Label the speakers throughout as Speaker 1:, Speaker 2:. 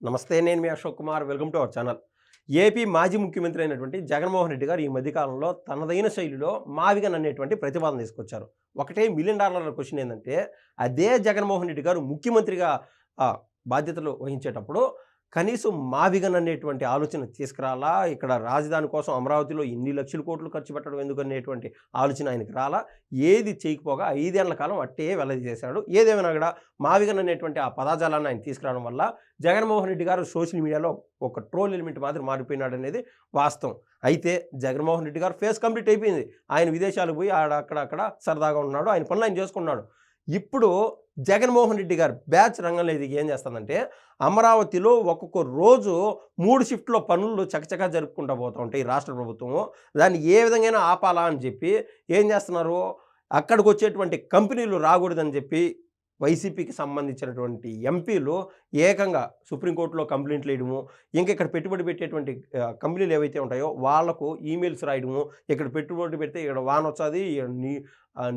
Speaker 1: నమస్తే. నేను మీ Ashok Kumar. Welcome to our channel. AP మాజీ ముఖ్యమంత్రి అయినటువంటి జగన్మోహన్ రెడ్డి గారు ఈ మధ్య కాలంలో తనదైన శైలిలో మావిగన్ అనేటువంటి ప్రతిపాదన తీసుకొచ్చారు. ఒకటే $1,000,000 క్వెషన్ ఏందంటే, అదే జగన్మోహన్ రెడ్డి గారు ముఖ్యమంత్రిగా బాధ్యతలు వహించేటప్పుడు కనీసం మావిగన్ అనేటువంటి ఆలోచన తీసుకురాలా? ఇక్కడ రాజధాని కోసం అమరావతిలో ఇన్ని లక్షల కోట్లు ఖర్చు పెట్టడం ఎందుకనేటువంటి ఆలోచన ఆయనకి రాలా? ఏది చేయకపోగా 5 ఏళ్ల కాలం అట్టే వెల్లడిచేశాడు. ఏదేమైనా కూడా మావిగన్ అనేటువంటి ఆ పదజాలాన్ని ఆయన తీసుకురావడం వల్ల జగన్మోహన్ రెడ్డి గారు సోషల్ మీడియాలో ఒక ట్రోల్ ఎలిమెంట్ మాదిరి మారిపోయినాడనేది వాస్తవం. అయితే జగన్మోహన్ రెడ్డి గారు ఫేస్ కంప్లీట్ అయిపోయింది. ఆయన విదేశాలకు పోయి అక్కడ సరదాగా ఉన్నాడు. ఆయన పనులు ఆయన చేసుకున్నాడు. ఇప్పుడు జగన్మోహన్ రెడ్డి గారు బ్యాచ్ రంగంలో ఇది ఏం చేస్తుందంటే, అమరావతిలో ఒక్కొక్క రోజు 3 షిఫ్ట్‌లో పనులు చకచకా జరుపుకుంటూ పోతూ ఉంటాయి ఈ రాష్ట్ర ప్రభుత్వము. దాన్ని ఏ విధంగానైనా ఆపాలా అని చెప్పి ఏం చేస్తున్నారు, అక్కడికొచ్చేటువంటి కంపెనీలు రాకూడదని చెప్పి వైసీపీకి సంబంధించినటువంటి ఎంపీలు ఏకంగా సుప్రీంకోర్టులో కంప్లెయింట్లు వేయడము, ఇంకా ఇక్కడ పెట్టుబడి పెట్టేటువంటి కంపెనీలు ఏవైతే ఉంటాయో వాళ్లకు ఈమెయిల్స్ రాయడము, ఇక్కడ పెట్టుబడి పెడితే ఇక్కడ వాన వచ్చాది,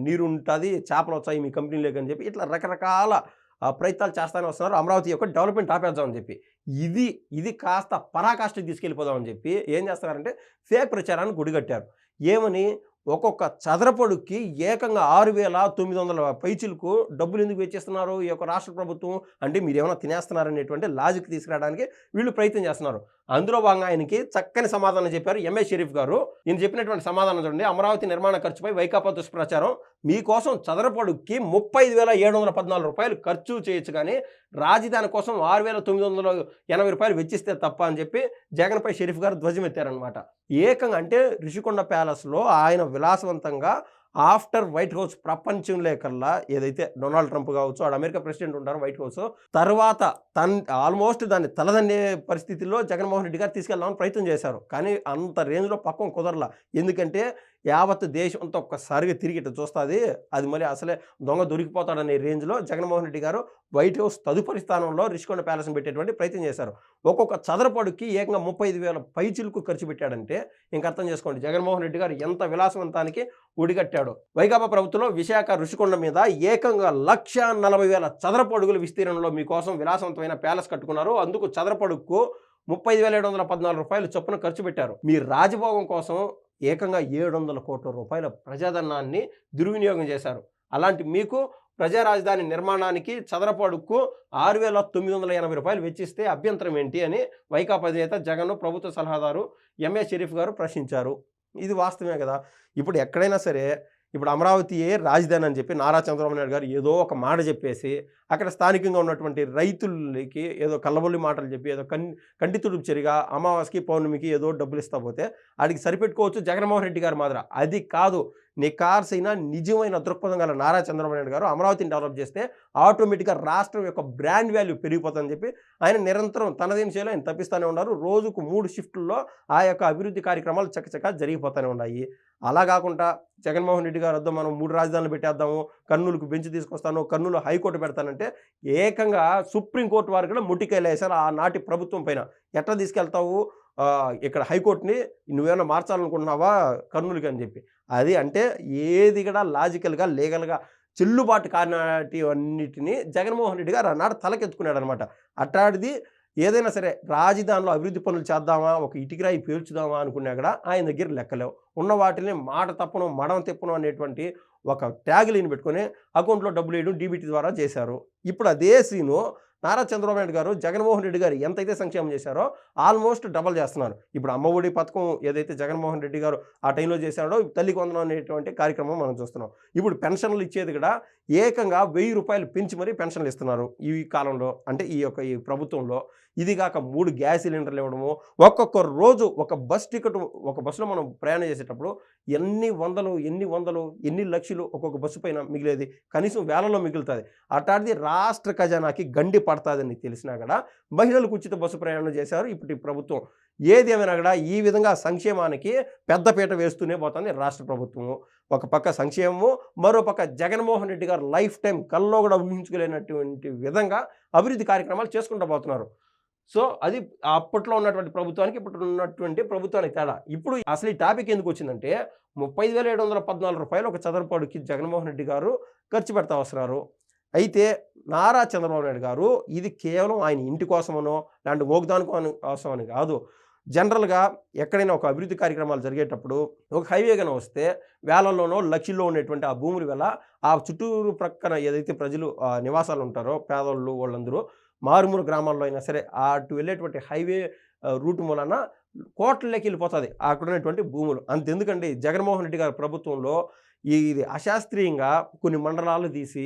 Speaker 1: నీరు ఉంటుంది, చేపలు వచ్చాయి మీ కంపెనీలోకి అని చెప్పి ఇట్లా రకరకాల ప్రయత్నాలు చేస్తానే వస్తున్నారు. అమరావతి యొక్క డెవలప్మెంట్ ఆపేద్దామని చెప్పి ఇది కాస్త పరాకాష్ఠకి తీసుకెళ్ళిపోదామని చెప్పి ఏం చేస్తున్నారంటే ఫేక్ ప్రచారాన్ని గుడిగట్టారు. ఏమని, ఒక్కొక్క చదరపడుక్కి ఏకంగా 6,900 పైచిలకు డబ్బులు ఎందుకు వెచ్చిస్తున్నారు ఈ యొక్క రాష్ట్ర ప్రభుత్వం అంటే, మీరేమైనా తినేస్తున్నారనేటువంటి లాజిక్ తీసుకురావడానికి వీళ్ళు ప్రయత్నం చేస్తున్నారు. అందులో భాగంగా ఆయనకి చక్కని సమాధానం చెప్పారు ఎంఏ షరీఫ్ గారు. ఈయన చెప్పినటువంటి సమాధానం చూడండి. అమరావతి నిర్మాణ ఖర్చుపై వైకాపా దుష్ప్రచారం, మీకోసం చదరపడుక్కి రూ. 35,714 ఖర్చు చేయొచ్చు కానీ రాజధాని కోసం రూ. 6,980 వెచ్చిస్తే తప్ప అని చెప్పి జగన్పై షరీఫ్ గారు ధ్వజమెత్తారనమాట. ఏకంగా అంటే రిషికొండ ప్యాలెస్లో ఆయన విలాసవంతంగా ఆఫ్టర్ వైట్ హౌస్ ప్రపంచంలో కల్లా ఏదైతే డొనాల్డ్ ట్రంప్ కావచ్చు, వాడు అమెరికా ప్రెసిడెంట్ ఉంటారు వైట్ హౌస్ తర్వాత ఆల్మోస్ట్ దాన్ని తలదన్నే పరిస్థితుల్లో జగన్మోహన్ రెడ్డి గారు తీసుకెళ్దామని ప్రయత్నం చేశారు. కానీ అంత రేంజ్లో పక్కం కుదరలా. ఎందుకంటే యావత్ దేశం అంతా ఒక్కసారిగా తిరిగి ఇట్లా చూస్తుంది, అది మళ్ళీ అసలే దొంగ దొరికిపోతాడనే రేంజ్లో జగన్మోహన్ రెడ్డి గారు వైట్ హౌస్ తదుపరి స్థానంలో రిషికొండ ప్యాలెస్ని పెట్టేటువంటి ప్రయత్నం చేశారు. ఒక్కొక్క చదరపడుకి ఏకంగా 35,000 పైచిలకు ఖర్చు పెట్టాడంటే ఇంక అర్థం చేసుకోండి జగన్మోహన్ రెడ్డి గారు ఎంత విలాసవంతానికి ఒడిగట్టాడు. వైకాపా ప్రభుత్వంలో విశాఖ రుషికొండ మీద ఏకంగా 1,40,000 చదరపు అడుగుల విస్తీర్ణంలో మీకోసం విలాసవంతమైన ప్యాలెస్ కట్టుకున్నారు. అందుకు చదరపడుకు రూ. 35,714 చొప్పున ఖర్చు పెట్టారు. మీ రాజభోగం కోసం ఏకంగా 700 కోట్ల రూపాయల ప్రజాధనాన్ని దుర్వినియోగం చేశారు. అలాంటి మీకు ప్రజా రాజధాని నిర్మాణానికి చదరపు అడుగుకు రూ. 6,980 వెచ్చిస్తే అభ్యంతరం ఏంటి అని వైకాపా అధినేత జగన్ ప్రభుత్వ సలహాదారు ఎంఏ షరీఫ్ గారు ప్రశ్నించారు. ఇది వాస్తవమే కదా. ఇప్పుడు ఎక్కడైనా సరే ఇప్పుడు అమరావతియే రాజధాని అని చెప్పి నారా చంద్రబాబు నాయుడు గారు ఏదో ఒక మాట చెప్పేసి అక్కడ స్థానికంగా ఉన్నటువంటి రైతులకి ఏదో కల్లబొల్లి మాటలు చెప్పి ఏదో కంటి తుడుపు చెరిగా అమావాస్యకి పౌర్ణమికి ఏదో డబ్బులు ఇస్తా పోతే ఆడికి సరిపెట్టుకోవచ్చు జగన్మోహన్ రెడ్డి గారు మాదిర. అది కాదు, నికార్సైన నిజమైన దృక్పథం గల నారా చంద్రబాబు నాయుడు గారు అమరావతిని డెవలప్ చేస్తే ఆటోమేటిక్గా రాష్ట్రం యొక్క బ్రాండ్ వాల్యూ పెరిగిపోతుందని చెప్పి ఆయన నిరంతరం తనదేం చేయాలో ఆయన తప్పిస్తూనే ఉన్నారు. రోజుకు 3 షిఫ్టుల్లో ఆ యొక్క అభివృద్ధి కార్యక్రమాలు చక్కచక్క జరిగిపోతూనే ఉన్నాయి. అలా కాకుండా జగన్మోహన్ రెడ్డి గారు వద్ద మనం 3 రాజధానులు పెట్టేద్దాము, కర్నూలుకు బెంచ్ తీసుకొస్తాను, కర్నూలు హైకోర్టు పెడతానంటే ఏకంగా సుప్రీంకోర్టు వారు కూడా ముట్టికాయలు వేశారు ఆనాటి ప్రభుత్వం పైన. ఎట్లా తీసుకెళ్తావు ఇక్కడ హైకోర్టుని, నువ్వేమైనా మార్చాలనుకుంటున్నావా కర్నూలుకి అని చెప్పి. అది అంటే ఏది కూడా లాజికల్గా లీగల్గా చెల్లుబాటు కానిటివన్నిటిని జగన్మోహన్ రెడ్డి గారు ఆనాడు తలకెత్తుకున్నాడు అనమాట. అట్లాంటిది ఏదైనా సరే రాజధానిలో అభివృద్ధి పనులు చేద్దామా, ఒక ఇటుకరాయి పేల్చుదామా అనుకున్నా కూడా ఆయన దగ్గర లెక్కలేవు. ఉన్న వాటిని మాట తప్పను మడం తిప్పను అనేటువంటి ఒక ట్యాగ్లైన్ పెట్టుకొని అకౌంట్లో డబ్బులు వేయడం డీబీటీ ద్వారా చేశారు. ఇప్పుడు అదే సీను నారా చంద్రబాబు నాయుడు గారు జగన్మోహన్ రెడ్డి గారు ఎంతైతే సంక్షేమం చేశారో ఆల్మోస్ట్ డబల్ చేస్తున్నారు. ఇప్పుడు అమ్మఒడి పథకం ఏదైతే జగన్మోహన్ రెడ్డి గారు ఆ టైంలో చేశాడో తల్లికి వందనం అనేటువంటి కార్యక్రమం మనం చూస్తున్నాం. ఇప్పుడు పెన్షన్లు ఇచ్చేది కూడా ఏకంగా ₹1,000 పెంచి మరీ పెన్షన్లు ఇస్తున్నారు ఈ కాలంలో, అంటే ఈ ప్రభుత్వంలో. ఇది కాక 3 గ్యాస్ సిలిండర్లు ఇవ్వడము, ఒక్కొక్క రోజు ఒక బస్ టికెట్, ఒక బస్సులో మనం ప్రయాణం చేసేటప్పుడు ఎన్ని లక్షలు ఒక్కొక్క బస్సు పైన మిగిలేది, కనీసం వేలలో మిగులుతుంది. అట్లాంటిది రాష్ట్ర ఖజానాకి గండి పడుతుందని తెలిసినా కూడా మహిళలకు ఉచిత బస్సు ప్రయాణం చేశారు ఇప్పుడు ప్రభుత్వం. ఏది ఏమైనా కూడా ఈ విధంగా సంక్షేమానికి పెద్దపీట వేస్తూనే పోతుంది రాష్ట్ర ప్రభుత్వము. ఒక పక్క సంక్షేమము, మరో పక్క జగన్మోహన్ రెడ్డి గారు లైఫ్ టైం కల్లో కూడా ఊహించుకోలేనటువంటి విధంగా అభివృద్ధి కార్యక్రమాలు చేసుకుంటూ పోతున్నారు. సో అది అప్పట్లో ఉన్నటువంటి ప్రభుత్వానికి ఇప్పుడు ఉన్నటువంటి ప్రభుత్వానికి తేడా. ఇప్పుడు అసలు ఈ టాపిక్ ఎందుకు వచ్చిందంటే, రూ. 30,714 ఒక చదరపు అడుగుకి జగన్మోహన్ రెడ్డి గారు ఖర్చు పెడతా వస్తున్నారు. అయితే నారా చంద్రబాబు నాయుడు గారు ఇది కేవలం ఆయన ఇంటి కోసమనో, లేదంటే మోగ్దాన్ కోసమని కాదు. జనరల్‌గా ఎక్కడైనా ఒక అభివృద్ధి కార్యక్రమాలు జరిగేటప్పుడు ఒక హైవే గాని వస్తే వేలల్లోనో, లక్షల్లో ఉండేటువంటి ఆ భూముల వెల ఆ చుట్టూరు ప్రక్కన ఏదైతే ప్రజలు నివాసాలు ఉంటారో పేదోళ్ళు వాళ్ళందరూ మారుమూల గ్రామాల్లో అయినా సరే అటు వెళ్ళేటువంటి హైవే రూట్ మూలన కోట్లలోకి వెళ్ళిపోతది అక్కడున్నటువంటి భూములు. అంతెందుకండి జగన్మోహన్ రెడ్డి గారి ప్రభుత్వంలో ఇది అశాస్త్రీయంగా కొన్ని మండలాలు తీసి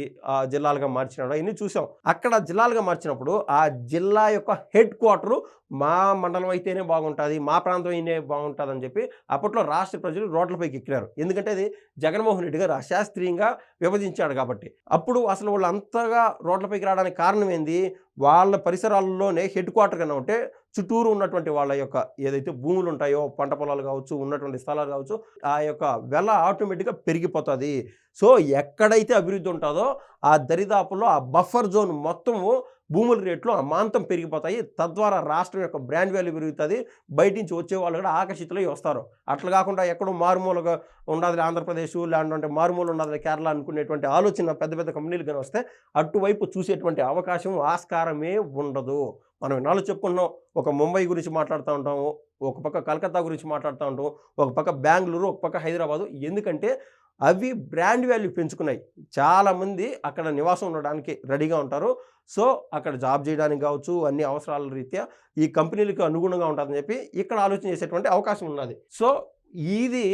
Speaker 1: జిల్లాలుగా మార్చినాడు. అయన్నీ చూసాం. అక్కడ జిల్లాలుగా మార్చినప్పుడు ఆ జిల్లా యొక్క హెడ్ క్వార్టరు మా మండలం అయితేనే బాగుంటది. మా ప్రాంతం అయితేనే బాగుంటదని చెప్పి అప్పట్లో రాష్ట్ర ప్రజలు రోడ్లపైకి ఎక్కినారు. ఎందుకంటే అది జగన్మోహన్ రెడ్డి గారు అశాస్త్రీయంగా విభజించాడు కాబట్టి. అప్పుడు అసలు వాళ్ళు అంతగా రోడ్లపైకి రావడానికి కారణం ఏంది? వాళ్ళ పరిసరాల్లోనే హెడ్ క్వార్టర్ కన్నా ఉంటే చుట్టూరు ఉన్నటువంటి వాళ్ళ యొక్క ఏదైతే భూములు ఉంటాయో పంట పొలాలు కావచ్చు, ఉన్నటువంటి స్థలాలు కావచ్చు, ఆ యొక్క వెల ఆటోమేటిక్‌గా పెరిగిపోతది. సో, ఎక్కడైతే అభివృద్ధి ఉంటదో ఆ దరిదాపుల్లో ఆ బఫర్ జోన్ మొత్తము భూముల రేట్లు అమాంతం పెరిగిపోతాయి. తద్వారా రాష్ట్రం యొక్క బ్రాండ్ వాల్యూ పెరుగుతది. బయట నుంచి వచ్చేవాళ్ళు కూడా ఆకర్షితులై వస్తారు. అట్లా కాకుండా ఎక్కడో మారుమూలగా ఉండాదిలే ఆంధ్రప్రదేశ్ లేదంటే మారుమూల ఉండాదిలే కేరళ అనుకునేటువంటి ఆలోచన పెద్ద పెద్ద కంపెనీలు గాని వస్తే అటువైపు చూసేటువంటి అవకాశం, ఆస్కారమే ఉండదు. మనం ఇన్నాళ్ళు చెప్పుకున్నాం. ఒక ముంబై గురించి మాట్లాడుతా ఉంటాము. ఒక పక్క కలకత్తా గురించి మాట్లాడుతా ఉంటాం. ఒక పక్క బెంగుళూరు, ఒక పక్క హైదరాబాదు. ఎందుకంటే అవి బ్రాండ్ వాల్యూ పెంచుకున్నాయి. చాలామంది అక్కడ నివాసం ఉండడానికి రెడీగా ఉంటారు. సో, అక్కడ జాబ్ చేయడానికి కావచ్చు, అన్ని అవసరాల రీత్యా ఈ కంపెనీలకు అనుగుణంగా ఉంటుందని చెప్పి ఇక్కడ ఆలోచన చేసేటువంటి అవకాశం ఉన్నది. సో, ఇది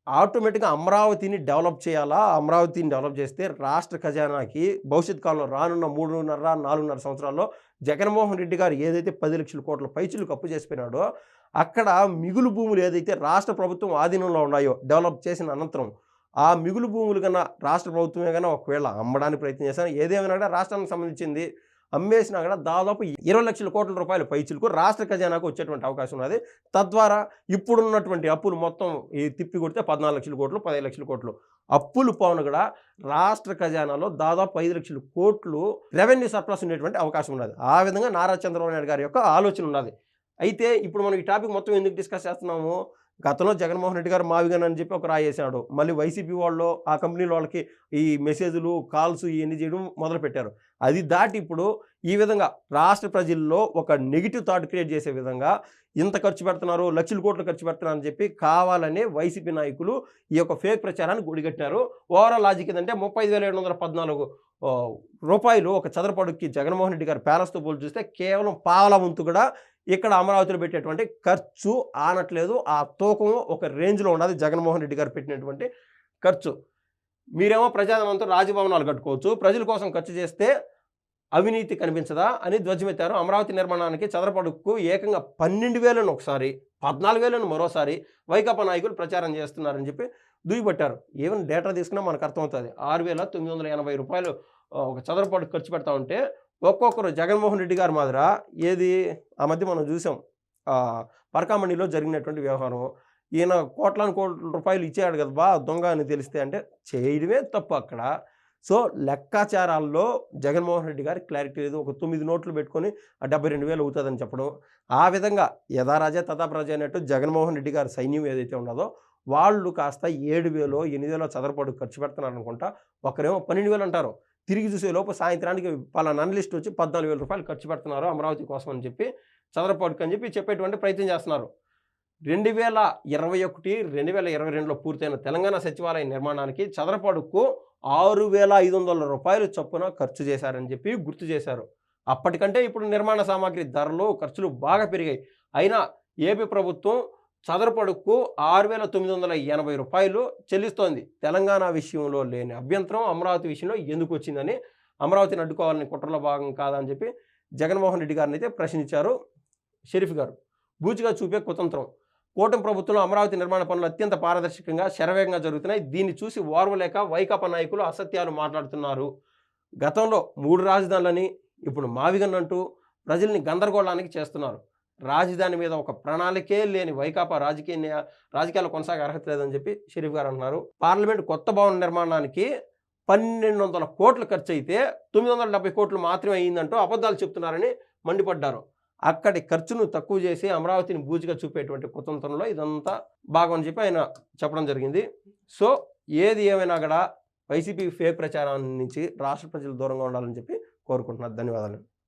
Speaker 1: ఆటోమేటిక్‌గా అమరావతిని డెవలప్ చేయాలా? అమరావతిని డెవలప్ చేస్తే రాష్ట్ర ఖజానాకి భవిష్యత్ కాలంలో రానున్న 3.5, 4.5 సంవత్సరాల్లో జగన్మోహన్ రెడ్డి గారు ఏదైతే 10,00,000 కోట్ల పైచిలుకు అప్పు చేసిపోయినాడో, అక్కడ మిగులు భూములు ఏదైతే రాష్ట్ర ప్రభుత్వం ఆధీనంలో ఉన్నాయో డెవలప్ చేసిన అనంతరం, ఆ మిగులు భూములు కన్నా రాష్ట్ర ప్రభుత్వమే గాని ఒకవేళ అమ్మడానికి ప్రయత్నం చేశాను. ఏదేమైనా కూడా రాష్ట్రానికి సంబంధించింది అమ్మేసినా కూడా దాదాపు 20,00,000 కోట్ల రూపాయల పైచిలుకు రాష్ట్ర ఖజానాకు వచ్చేటువంటి అవకాశం ఉన్నది. తద్వారా ఇప్పుడున్నటువంటి అప్పులు మొత్తం తిప్పి కొడితే 14,00,000 కోట్లు, 15,00,000 కోట్లు అప్పులు పోను కూడా రాష్ట్ర ఖజానాలో దాదాపు 5,00,000 కోట్లు రెవెన్యూ సర్ప్లస్ ఉండేటువంటి అవకాశం ఉన్నది. ఆ విధంగా నారా చంద్రబాబు నాయుడు గారి యొక్క ఆలోచన ఉన్నది. అయితే ఇప్పుడు మనం ఈ టాపిక్ మొత్తం ఎందుకు డిస్కస్ చేస్తున్నాము? గతంలో జగన్మోహన్ రెడ్డి గారు మావిగన్ అని చెప్పి ఒక రాయేసాడు. మళ్ళీ వైసీపీ వాళ్ళు ఆ కంపెనీల వాళ్ళకి ఈ మెసేజ్‌లు, కాల్స్ ఇయన్నీ చేయడం మొదలుపెట్టారు. అది దాటి ఇప్పుడు ఈ విధంగా రాష్ట్ర ప్రజల్లో ఒక నెగెటివ్ థాట్ క్రియేట్ చేసే విధంగా ఇంత ఖర్చు పెడుతున్నారు, లక్షల కోట్లు ఖర్చు పెడుతున్నారు అని చెప్పి కావాలనే వైసీపీ నాయకులు ఈ యొక్క ఫేక్ ప్రచారాన్ని గుడిగట్టారు. ఓవరాల్ లాజిక్ ఏందంటే 35,714 రూపాయలు ఒక చదరపు అడుగుకి జగన్మోహన్ రెడ్డి గారి ప్యాలెస్‌తో పోల్చి చూస్తే కేవలం పావలా వంతు కూడా ఇక్కడ అమరావతిలో పెట్టేటువంటి ఖర్చు ఆనట్లేదు. ఆ తూకం ఒక రేంజ్‌లో ఉన్నది జగన్మోహన్ రెడ్డి గారు పెట్టినటువంటి ఖర్చు. మీరేమో ప్రజాధనంతో రాజభవనాలు కట్టుకోవచ్చు. ప్రజల కోసం ఖర్చు చేస్తే అవినీతి కనిపించదా అని ధ్వజమెత్తారు. అమరావతి నిర్మాణానికి చదరపు అడుగుకు ఏకంగా 12,000 ఒకసారి, 14,000 మరోసారి వైకాపా నాయకులు ప్రచారం చేస్తున్నారని చెప్పి దుయ్యబట్టారు. ఈవెన్ డేటా తీసుకున్నా మనకు అర్థమవుతుంది. 6,980 రూపాయలు ఒక చదరపు అడుగు ఖర్చు పెడతా ఉంటే ఒక్కొక్కరు జగన్మోహన్ రెడ్డి గారి మాదిర ఏది ఆ మధ్య మనం చూసాం. పరకామణిలో జరిగినటువంటి వ్యవహారం. ఈయన కోట్ల రూపాయలు ఇచ్చాడు కదా దొంగ అని తెలిస్తే అంటే చేయడమే తప్పు అక్కడ. సో, లెక్కాచారాల్లో జగన్మోహన్ రెడ్డి గారికి క్లారిటీ లేదు. ఒక 9 నోట్లు పెట్టుకొని 72,000 అవుతుందని చెప్పడం. ఆ విధంగా యథా రాజా తథా ప్రజ అన్నట్టు జగన్మోహన్ రెడ్డి గారి సైన్యం ఏదైతే ఉన్నదో వాళ్ళు కాస్త 7,000, 8,000 చదరపు అడుగు ఖర్చు పెడుతున్నారనుకుంటా. ఒకరేమో 12,000 అంటారు. తిరిగి చూసే లోపు సాయంత్రానికి పలానా అనలిస్ట్ వచ్చి 14,000 రూపాయలు ఖర్చు పెడుతున్నారు అమరావతి కోసం అని చెప్పి చదరపు అడుగు అని చెప్పి చెప్పేటువంటి ప్రయత్నం చేస్తున్నారు. 2021, 2022లో పూర్తయిన తెలంగాణ సచివాలయ నిర్మాణానికి చదరపు అడుగుకు 6,500 రూపాయలు చొప్పున ఖర్చు చేశారని చెప్పి గుర్తు చేశారు. అప్పటికంటే ఇప్పుడు నిర్మాణ సామాగ్రి ధరలు, ఖర్చులు బాగా పెరిగాయి. అయినా ఏపీ ప్రభుత్వం చదరపు అడుగుకు 6,980 రూపాయలు చెల్లిస్తోంది. తెలంగాణ విషయంలో లేని అభ్యంతరం అమరావతి విషయంలో ఎందుకు వచ్చిందని, అమరావతిని అడ్డుకోవాలని కుట్రలో భాగం కాదని చెప్పి జగన్మోహన్ రెడ్డి గారిని అయితే ప్రశ్నించారు షరీఫ్ గారు. బూచిగా చూపే కుతంత్రం. కూటమి ప్రభుత్వంలో అమరావతి నిర్మాణ పనులు అత్యంత పారదర్శకంగా, శరవేగంగా జరుగుతున్నాయి. దీన్ని చూసి ఓర్వలేక వైకాపా నాయకులు అసత్యాలు మాట్లాడుతున్నారు. గతంలో 3 రాజధానులని ఇప్పుడు మావిగన్ అంటూ ప్రజల్ని గందరగోళానికి చేస్తున్నారు. రాజధాని మీద ఒక ప్రణాళికే లేని వైకాపా రాజకీయాలు కొనసాగే అర్హత లేదని చెప్పి షరీఫ్ గారు అంటున్నారు. పార్లమెంట్ కొత్త భవన నిర్మాణానికి 1,200 కోట్లు ఖర్చు అయితే 970 కోట్లు మాత్రమే అయ్యిందంటూ అబద్ధాలు చెప్తున్నారని మండిపడ్డారు. అక్కడి ఖర్చును తక్కువ చేసి అమరావతిని బూచిగా చూపేటువంటి కుతంత్రంలో ఇదంతా భాగం అని చెప్పి ఆయన చెప్పడం జరిగింది. సో, ఏది ఏమైనా కూడా వైసీపీ ఫేక్ ప్రచారం నుంచి రాష్ట్ర ప్రజలు దూరంగా ఉండాలని చెప్పి కోరుకుంటున్నారు. ధన్యవాదాలు.